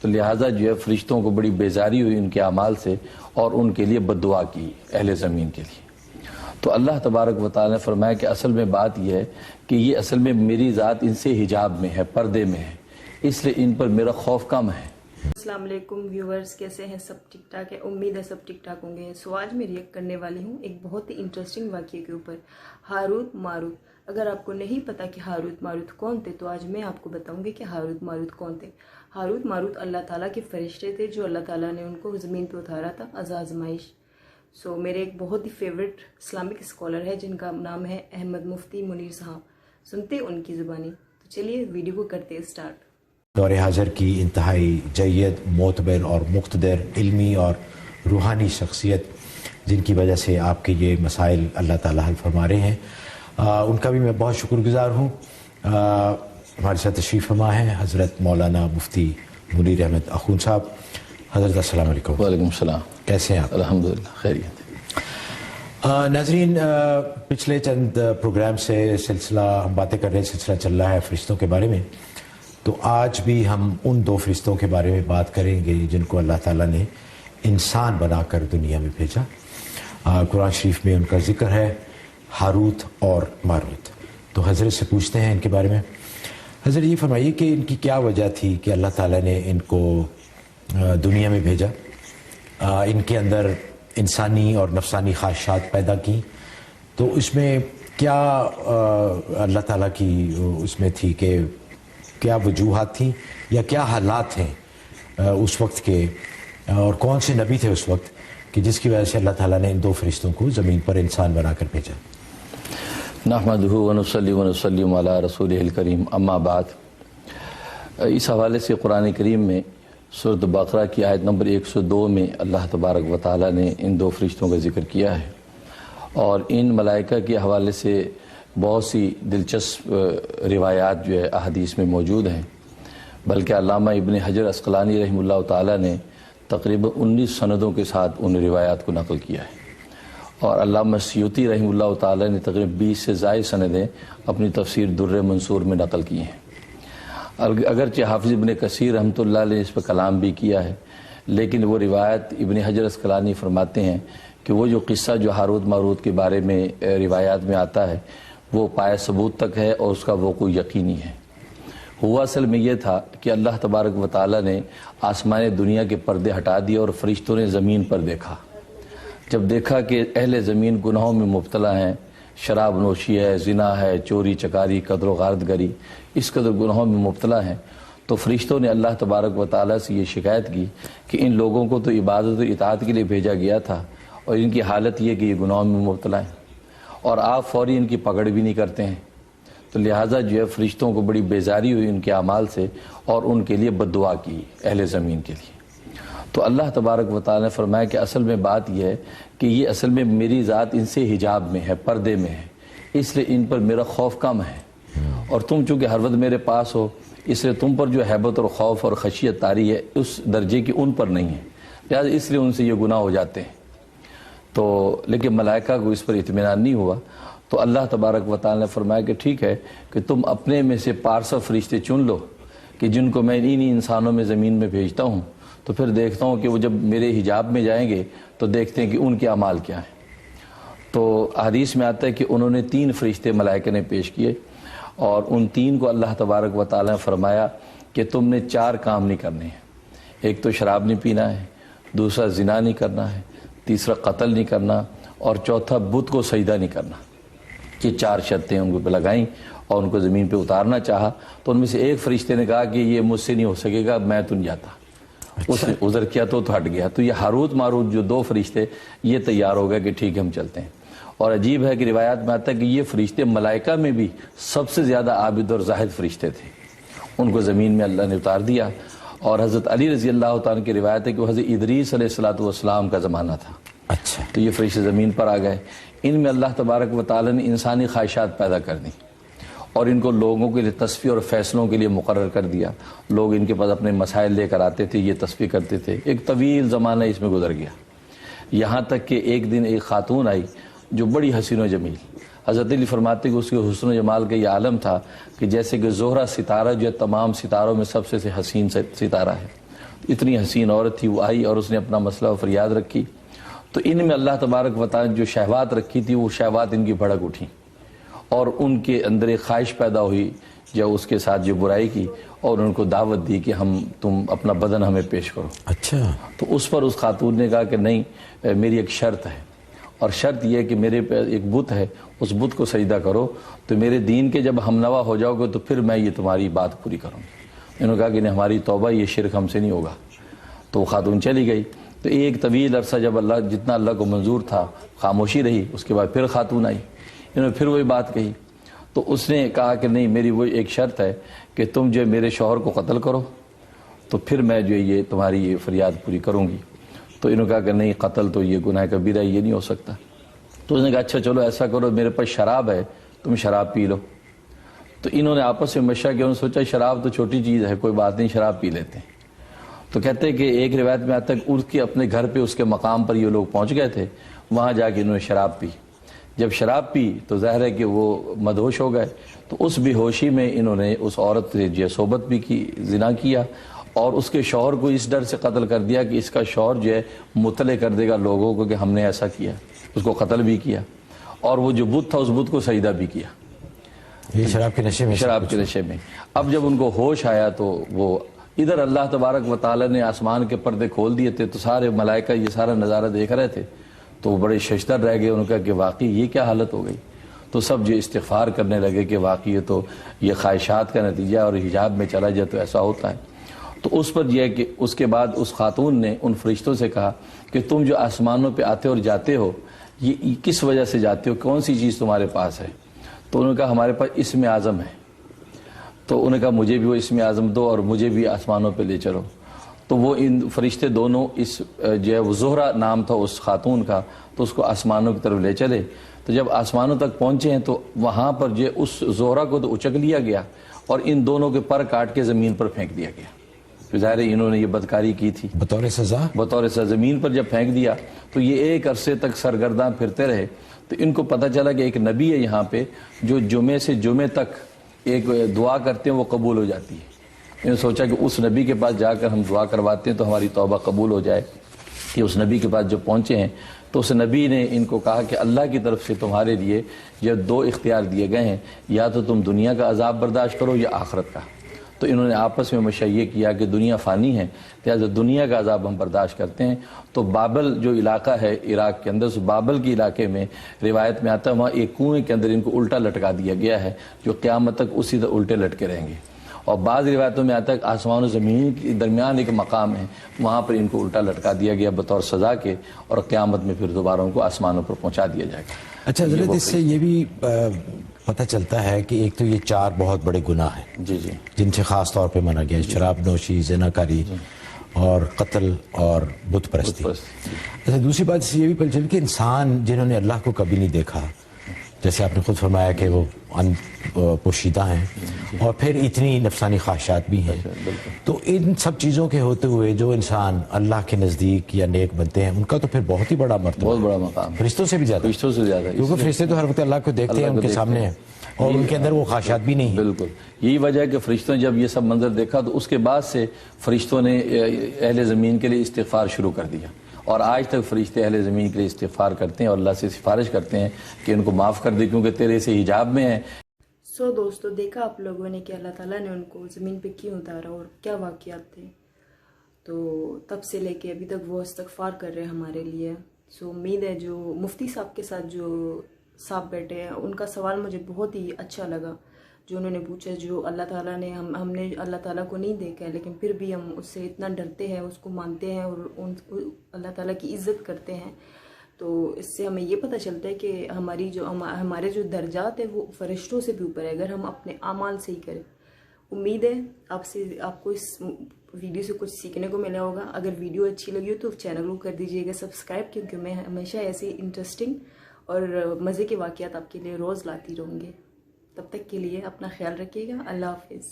تو لہٰذا جو ہے فرشتوں کو بڑی بیزاری ہوئی ان کے اعمال سے اور ان کے لیے بد دعا کی اہل زمین کے لیے۔ تو اللہ تبارک و تعالیٰ نے فرمایا کہ اصل میں بات یہ ہے کہ یہ اصل میں میری ذات ان سے حجاب میں ہے، پردے میں ہے، اس لیے ان پر میرا خوف کم ہے۔ السلام علیکم ویورز، کیسے ہیں؟ سب ٹھیک ٹھاک ہے، امید ہے سب ٹھیک ٹھاک ہوں گے۔ سو آج میں ریئیکٹ کرنے والی ہوں ایک بہت ہی انٹرسٹنگ واقعے کے اوپر، ہاروت ماروت۔ اگر آپ کو نہیں پتا کہ ہاروت ماروت کون تھے تو آج میں آپ کو بتاؤں گی کہ ہاروت ماروت کون تھے۔ ہاروت ماروت اللہ تعالیٰ کے فرشتے تھے جو اللہ تعالیٰ نے ان کو زمین پہ اتارا تھا از آزمائش۔ سو میرے ایک بہت ہی فیوریٹ اسلامک اسکالر ہے جن کا نام ہے احمد مفتی منیر صاحب، سنتے ہیں ان کی زبانی۔ تو چلیے ویڈیو کو کرتے ہیں اسٹارٹ۔ دور حاضر کی انتہائی جید، معتبر اور مقتدر علمی اور روحانی شخصیت جن کی وجہ سے آپ کے یہ مسائل اللہ تعالیٰ حل فرما رہے ہیں، ان کا بھی میں بہت شکر گزار ہوں۔ ہمارے ساتھ تشریف فرما ہے حضرت مولانا مفتی منیر احمد اخون صاحب۔ حضرت السلام علیکم۔ وعلیکم السلام، کیسے ہیں آپ؟ الحمدللہ خیریت۔ ناظرین، پچھلے چند پروگرام سے سلسلہ ہم باتیں کر رہے ہیں، سلسلہ چل رہا ہے فرشتوں کے بارے میں۔ تو آج بھی ہم ان دو فرشتوں کے بارے میں بات کریں گے جن کو اللہ تعالیٰ نے انسان بنا کر دنیا میں بھیجا۔ قرآن شریف میں ان کا ذکر ہے، ہاروت اور ماروت۔ تو حضرت سے پوچھتے ہیں ان کے بارے میں۔ حضرت یہ فرمائیے کہ ان کی کیا وجہ تھی کہ اللہ تعالیٰ نے ان کو دنیا میں بھیجا، ان کے اندر انسانی اور نفسانی خواہشات پیدا کی، تو اس میں کیا اللہ تعالیٰ کی اس میں تھی کہ کیا وجوہات تھیں یا کیا حالات ہیں اس وقت کے، اور کون سے نبی تھے اس وقت کہ جس کی وجہ سے اللہ تعالیٰ نے ان دو فرشتوں کو زمین پر انسان بنا کر بھیجا؟ نحمدہ ونصلی ونسلم علی رسولہ الکریم، اما بعد۔ اس حوالے سے قرآن کریم میں سورۃ بقرہ کی آیت نمبر 102 میں اللہ تبارک و تعالیٰ نے ان دو فرشتوں کا ذکر کیا ہے، اور ان ملائکہ کے حوالے سے بہت سی دلچسپ روایات جو ہے احادیث میں موجود ہیں، بلکہ علامہ ابن حجر عسقلانی رحمہ اللہ تعالیٰ نے تقریباً 19 سندوں کے ساتھ ان روایات کو نقل کیا ہے، اور علامہ سیوطی رحمہ اللہ تعالیٰ نے تقریباً 20 سے زائد سندیں اپنی تفسیر در منصور میں نقل کی ہیں۔ اگرچہ حافظ ابن کثیر رحمۃ اللہ علیہ نے اس پہ کلام بھی کیا ہے، لیکن وہ روایت ابن حجر عسقلانی فرماتے ہیں کہ وہ جو قصہ جو ہاروت ماروت کے بارے میں روایات میں آتا ہے وہ پائے ثبوت تک ہے اور اس کا وقوع یقینی ہے۔ ہوا اصل میں یہ تھا کہ اللہ تبارک و تعالیٰ نے آسمان دنیا کے پردے ہٹا دیے اور فرشتوں نے زمین پر دیکھا۔ جب دیکھا کہ اہل زمین گناہوں میں مبتلا ہیں، شراب نوشی ہے، زنا ہے، چوری چکاری، قتل و غارت گری، اس قدر گناہوں میں مبتلا ہیں، تو فرشتوں نے اللہ تبارک و تعالیٰ سے یہ شکایت کی کہ ان لوگوں کو تو عبادت و اطاعت کے لیے بھیجا گیا تھا اور ان کی حالت یہ کہ یہ گناہوں میں مبتلا ہیں، اور آپ فوری ان کی پکڑ بھی نہیں کرتے ہیں۔ تو لہٰذا جو ہے فرشتوں کو بڑی بیزاری ہوئی ان کے اعمال سے اور ان کے لیے بد دعا کی اہل زمین کے لیے۔ تو اللہ تبارک و تعالیٰ نے فرمایا کہ اصل میں بات یہ ہے کہ یہ اصل میں میری ذات ان سے حجاب میں ہے، پردے میں ہے، اس لیے ان پر میرا خوف کم ہے، اور تم چونکہ ہر وقت میرے پاس ہو اس لیے تم پر جو حیبت اور خوف اور خشیت طاری ہے اس درجے کی ان پر نہیں ہے، لہٰذا اس لیے ان سے یہ گناہ ہو جاتے ہیں۔ تو لیکن ملائکہ کو اس پر اطمینان نہیں ہوا، تو اللہ تبارک و تعالیٰ نے فرمایا کہ ٹھیک ہے کہ تم اپنے میں سے پارسا فرشتے چن لو کہ جن کو میں انہی انسانوں میں زمین میں بھیجتا ہوں، تو پھر دیکھتا ہوں کہ وہ جب میرے حجاب میں جائیں گے تو دیکھتے ہیں کہ ان کے اعمال کیا ہیں۔ تو حدیث میں آتا ہے کہ انہوں نے 3 فرشتے ملائکہ نے پیش کیے، اور ان 3 کو اللہ تبارک و تعالیٰ نے فرمایا کہ تم نے 4 کام نہیں کرنے ہیں۔ ایک تو شراب نہیں پینا ہے، دوسرا زنا نہیں کرنا ہے، تیسرا قتل نہیں کرنا، اور چوتھا بت کو سجدہ نہیں کرنا۔ یہ 4 شرطیں ان کو لگائیں اور ان کو زمین پہ اتارنا چاہا، تو ان میں سے ایک فرشتے نے کہا کہ یہ مجھ سے نہیں ہو سکے گا، میں تو نہیں جاتا۔ اس نے عذر کیا تو ہٹ گیا۔ تو یہ ہاروت ماروت جو 2 فرشتے یہ تیار ہو گئے کہ ٹھیک ہے ہم چلتے ہیں۔ اور عجیب ہے کہ روایات میں آتا ہے کہ یہ فرشتے ملائکہ میں بھی سب سے زیادہ عابد اور زاہد فرشتے تھے، ان کو زمین میں اللہ نے اتار دیا۔ اور حضرت علی رضی اللہ تعالیٰ کی روایت ہے کہ وہ حضرت ادریس علیہ السلام کا زمانہ تھا۔ اچھا، تو یہ فرشتے زمین پر آ گئے۔ ان میں اللہ تبارک و تعالیٰ نے انسانی خواہشات پیدا کر دیں اور ان کو لوگوں کے لیے تصفیہ اور فیصلوں کے لیے مقرر کر دیا۔ لوگ ان کے پاس اپنے مسائل لے کر آتے تھے، یہ تصفیہ کرتے تھے۔ ایک طویل زمانہ اس میں گزر گیا، یہاں تک کہ ایک دن ایک خاتون آئی جو بڑی حسین و جمیل، حضرت علی فرماتے کہ اس کے حسن و جمال کا یہ عالم تھا کہ جیسے کہ زہرہ ستارہ جو ہے تمام ستاروں میں سب سے حسین ستارہ ہے، اتنی حسین عورت تھی، وہ آئی اور اس نے اپنا مسئلہ و فریاد رکھی، تو ان میں اللہ تبارک و تعالی جو شہوات رکھی تھی وہ شہوات ان کی بھڑک اٹھیں اور ان کے اندر ایک خواہش پیدا ہوئی جب اس کے ساتھ جو برائی کی اور ان کو دعوت دی کہ تم اپنا بدن ہمیں پیش کرو۔ اچھا، تو اس پر اس خاتون نے کہا کہ نہیں، میری ایک شرط ہے، اور شرط یہ ہے کہ میرے پہ ایک بت ہے، اس بت کو سجدہ کرو، تو میرے دین کے جب ہم نوا ہو جاؤ گے تو پھر میں یہ تمہاری بات پوری کروں گی۔ انہوں نے کہا کہ نہیں، ہماری توبہ، یہ شرک ہم سے نہیں ہوگا۔ تو وہ خاتون چلی گئی۔ تو ایک طویل عرصہ جب جتنا اللہ کو منظور تھا خاموشی رہی، اس کے بعد پھر خاتون آئی، انہوں نے پھر وہی بات کہی۔ تو اس نے کہا کہ نہیں، میری وہ ایک شرط ہے کہ تم جو میرے شوہر کو قتل کرو تو پھر میں جو یہ تمہاری یہ فریاد پوری کروں گی۔ تو انہوں نے کہا کہ نہیں، قتل تو یہ گناہ کبیرہ ہے، یہ نہیں ہو سکتا۔ تو اس نے کہا اچھا چلو ایسا کرو، میرے پاس شراب ہے، تم شراب پی لو۔ تو انہوں نے آپس میں مشورہ کیا، انہوں نے سوچا شراب تو چھوٹی چیز ہے، کوئی بات نہیں، شراب پی لیتے ہیں۔ تو کہتے ہیں کہ ایک روایت میں آتا ہے کہ اس کے اپنے گھر پہ اس کے مقام پر یہ لوگ پہنچ گئے تھے، وہاں جا کے انہوں نے شراب پی۔ جب شراب پی تو ظاہر ہے کہ وہ مدہوش ہو گئے، تو اس بے ہوشی میں انہوں نے اس عورت سے جو صحبت بھی کی، زنا کیا، اور اس کے شوہر کو اس ڈر سے قتل کر دیا کہ اس کا شوہر جو ہے مطلع کر دے گا لوگوں کو کہ ہم نے ایسا کیا، اس کو قتل بھی کیا، اور وہ جو بت تھا اس بت کو سجدہ بھی کیا، یہ شراب کے نشے میں، شراب کے نشے میں۔ اب جب ان کو ہوش آیا تو وہ ادھر اللہ تبارک و تعالی نے آسمان کے پردے کھول دیے تھے، تو سارے ملائکہ یہ سارا نظارہ دیکھ رہے تھے، تو وہ بڑے ششدر رہ گئے۔ انہوں نے کہا کہ واقعی یہ کیا حالت ہو گئی؟ تو سب جو استغفار کرنے لگے کہ واقعی یہ تو یہ خواہشات کا نتیجہ، اور حجاب میں چلا جائے تو ایسا ہوتا ہے۔ تو اس پر یہ ہے کہ اس کے بعد اس خاتون نے ان فرشتوں سے کہا کہ تم جو آسمانوں پہ آتے اور جاتے ہو، یہ کس وجہ سے جاتے ہو، کون سی چیز تمہارے پاس ہے؟ تو انہوں نے کہا ہمارے پاس اسم اعظم ہے۔ تو انہوں نے کہا مجھے بھی وہ اسم اعظم دو اور مجھے بھی آسمانوں پہ لے چلو۔ تو وہ ان فرشتے دونوں اس جو ہے وہ زہرہ نام تھا اس خاتون کا، تو اس کو آسمانوں کی طرف لے چلے۔ تو جب آسمانوں تک پہنچے ہیں تو وہاں پر جو اس زہرہ کو تو اچک لیا گیا اور ان دونوں کے پر کاٹ کے زمین پر پھینک دیا گیا۔ ظاہر انہوں نے یہ بدکاری کی تھی بطور سزا زمین پر جب پھینک دیا تو یہ ایک عرصے تک سرگرداں پھرتے رہے۔ تو ان کو پتہ چلا کہ ایک نبی ہے یہاں پہ جو جمعے سے جمعے تک ایک دعا کرتے ہیں وہ قبول ہو جاتی ہے۔ انہوں نے سوچا کہ اس نبی کے پاس جا کر ہم دعا کرواتے ہیں تو ہماری توبہ قبول ہو جائے۔ کہ اس نبی کے پاس جو پہنچے ہیں تو اس نبی نے ان کو کہا کہ اللہ کی طرف سے تمہارے لیے جب دو اختیار دیے گئے ہیں، یا تو تم دنیا کا عذاب برداشت کرو یا آخرت کا۔ تو انہوں نے آپس میں مشورہ یہ کیا کہ دنیا فانی ہے، لہٰذا دنیا کا عذاب ہم برداشت کرتے ہیں۔ تو بابل جو علاقہ ہے عراق کے اندر، اس بابل کے علاقے میں روایت میں آتا ہے وہاں ایک کنویں کے اندر ان کو الٹا لٹکا دیا گیا ہے، جو قیامت تک اسی طرح الٹے لٹکے رہیں گے۔ اور بعض روایتوں میں آتا ہے کہ آسمان و زمین کے درمیان ایک مقام ہے، وہاں پر ان کو الٹا لٹکا دیا گیا بطور سزا کے، اور قیامت میں پھر دوبارہ ان کو آسمانوں پر پہنچا دیا جائے گا۔ اچھا حضرت، اس سے یہ بھی پتہ چلتا ہے کہ ایک تو یہ 4 بہت بڑے گناہ ہیں جی جی جن سے خاص طور پہ منع گیا ہے، شراب نوشی، زنا کاری اور قتل اور بت پرستی۔ اچھا، دوسری بات اس سے یہ بھی پتہ چلتی کہ انسان جنہوں نے اللہ کو کبھی نہیں دیکھا، جیسے آپ نے خود فرمایا کہ وہ ان پوشیدہ ہیں، اور پھر اتنی نفسانی خواہشات بھی ہیں، تو ان سب چیزوں کے ہوتے ہوئے جو انسان اللہ کے نزدیک یا نیک بنتے ہیں ان کا تو پھر بہت ہی بڑا مرتبہ، بہت بڑا مقام، فرشتوں سے بھی زیادہ، فرشتوں سے زیادہ، کیونکہ فرشتے تو ہر وقت اللہ کو دیکھتے ہیں، ان کے سامنے ہیں، اور ان کے اندر وہ خواہشات بھی نہیں ہیں۔ بالکل یہی وجہ ہے کہ فرشتوں نے جب یہ سب منظر دیکھا تو اس کے بعد سے فرشتوں نے اہل زمین کے لیے استغفار شروع کر دیا، اور آج تک فرشتے اہل زمین کے لیے استغفار کرتے ہیں اور اللہ سے سفارش کرتے ہیں کہ ان کو معاف کر دے کیونکہ تیرے سے حجاب میں ہے۔ دوستو، دیکھا آپ لوگوں نے کہ اللہ تعالیٰ نے ان کو زمین پہ کیوں اتارا اور کیا واقعات تھے، تو تب سے لے کے ابھی تک وہ استغفار کر رہے ہیں ہمارے لیے۔ امید ہے جو مفتی صاحب کے ساتھ جو صاحب بیٹھے ہیں ان کا سوال مجھے بہت ہی اچھا لگا، جو انہوں نے پوچھا، جو اللہ تعالیٰ نے ہم نے اللہ تعالیٰ کو نہیں دیکھا ہے لیکن پھر بھی ہم اس سے اتنا ڈرتے ہیں، اس کو مانتے ہیں اور اللہ تعالیٰ کی عزت کرتے ہیں۔ تو اس سے ہمیں یہ پتہ چلتا ہے کہ ہمارے جو درجات ہیں وہ فرشتوں سے بھی اوپر ہے اگر ہم اپنے اعمال سے ہی کریں۔ امید ہے آپ کو اس ویڈیو سے کچھ سیکھنے کو ملا ہوگا۔ اگر ویڈیو اچھی لگی ہو تو چینل کو کر دیجیے گا سبسکرائب، کیونکہ میں ہمیشہ ایسی انٹرسٹنگ اور مزے کے واقعات آپ کے لیے روز لاتی رہوں گی۔ تب تک کے لیے اپنا خیال رکھیے گا۔ اللہ حافظ۔